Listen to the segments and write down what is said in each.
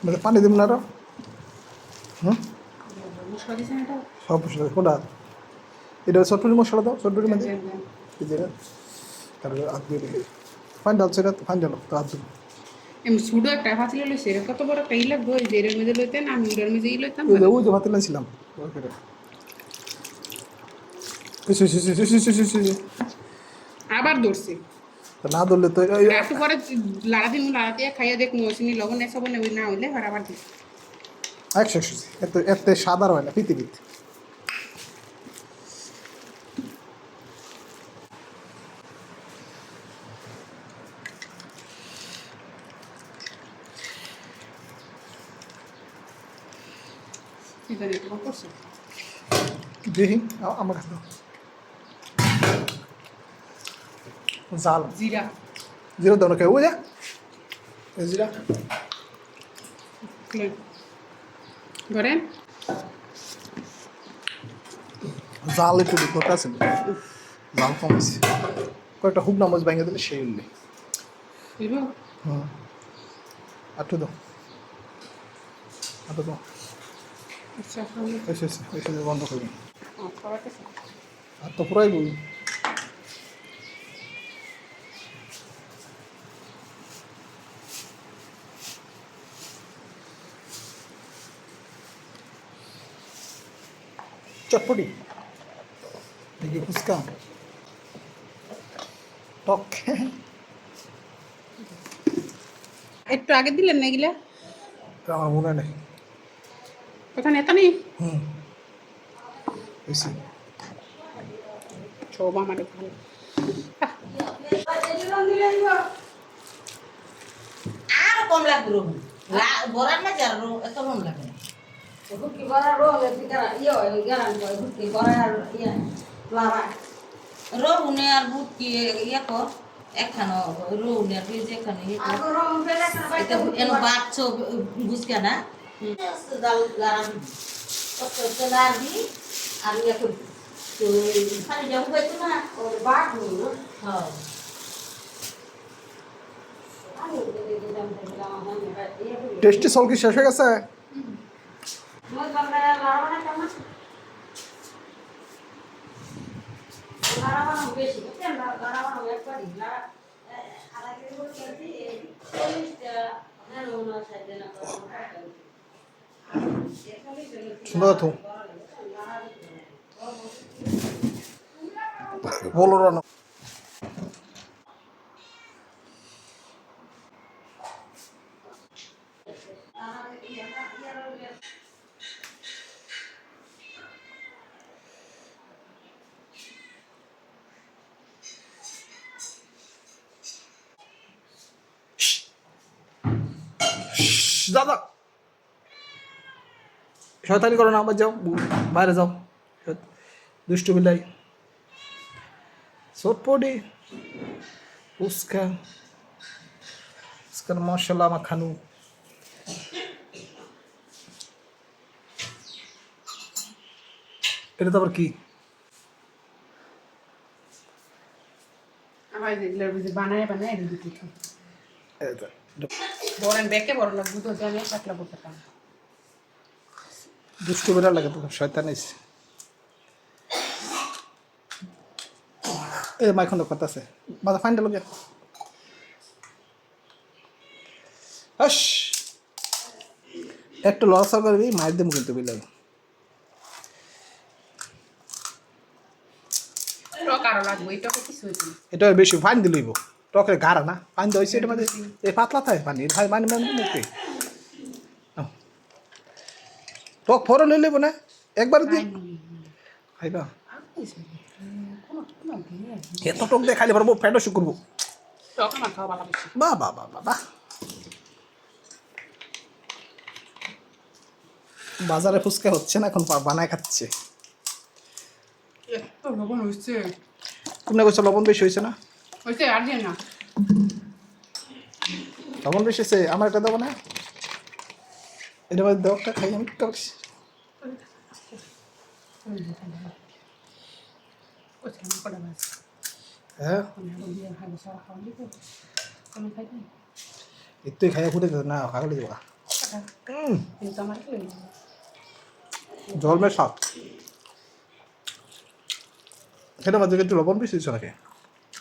মানে পানি দিব না আরো হুম মশলা দিছেন এটা সব মশলা কোনটা এটা চটপটি মশলা দাও চটপটি মধ্যে এই যে তারপরে আদ দিয়ে দিই ফাইন ডাল সেটা ফাইন ডাল তো আদ দিবো এম সুডো একটা ফাছিল লইছে এর কত বড় পেই লাগবো এই যে এর মধ্যে লইতেন আমি এর মধ্যে লইতাম ওই যে ওই যে ভাতে লাইছিলাম আবার ধরছি না ধরলে তো একটু পরে লাড়া দিন লাড়া দিয়ে খাইয়া দেখ মৌসুমি লবণ এসব না হইলে আর আবার দিই একশো এত এত সাদার হয় না পৃথিবীতে এটা একটু করছে দেখি আমার কাছে জাল জিরা জিরা দাও না কেউ যা জিরা ধরেন জাল একটু কথা আছে জাল কমেছে কয়েকটা হুক নামাজ ভেঙে দিলে সেই উঠলে বুঝবো হুম আটটু দাও আটটু দাও আচ্ছা এসে বন্ধ করবি খাবার আর তো পুরাই বই চটপটি দেখি ফুচকা টক একটু আগে দিলেন না এগুলা আমার মনে নেই কথা নেতা নেই হুম বেশি সব আমার ভালো আর কম লাগবে বরার মাঝে আর এত কম লাগে না হুটকি বড়া হুটকি বড়া আর রহুনে আর হুটকি ইয়ে কর একখানো রহুনে আর তুই যেখানে এটা এন বাচ্চ বুঝকে না ডাল লাড়াবি কত লাড়বি আর ইয়ে করবি তো খালি যাবো হয়তো না ওর বাট হ্যাঁ টেস্টি সল কি শেষ হয়ে গেছে সুন্দর তো বলো রানো দাদা শয়তানি করো না আবার যাও বাইরে যাও দুষ্টু বিলাই চটপটি ফুচকা ফুচকার মশলা আমার খানু এটা তো আবার কি আমার এগুলোর বুঝে বানায় এটা দুটো এটা বরেন বেঁকে বড় না দুধ জানে পাতলা করতে পারে দুষ্টু বিড়াল লাগে তো শয়তান এসে এ মাইখন কথা আছে মাথা ফাইন ডালো গিয়া হাস একটু লস করবি মায়ের দেবো কিন্তু বিলাই কারো লাগবে এটা কিছু হইতো এটা বেশি ফাইন দিলইব টকের গাড়া না পানি দেওয়া হয়েছে এটা মানে এই পাতলা থাকে পানি ভাই মানে মুখে টক ফরল হইলে না একবার দি খাইবা এত টক দিয়ে খাইলে পারবো ফ্যাট ওষুধ করবো টক না খাওয়া ভালো বেশি বাহ বাহ বাহ বাহ বাহ বাজারে ফুচকা হচ্ছে না এখন বানায় খাচ্ছে এত লবণ হয়েছে তুমি না কইছো লবণ বেশি হয়েছে না হয়েছে আর না লবণ বেশি হয়েছে আমার একটা দেবো না এটা বাদ দাও একটা খাই আমি একটা হ্যাঁ এতুই খাইয়া ফুটে না খাগলে দেবা খা কিন্তু আমার কি হইল? জলমের স্বাদ সেটা মাঝে একটু লবণ বেশি দিচ্ছ নাকি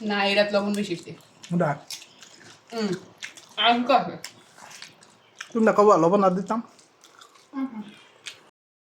না এরা লবণ বেশি হচ্ছে ওটা আর কি করবে তুমি না কবা লবণ না দিতাম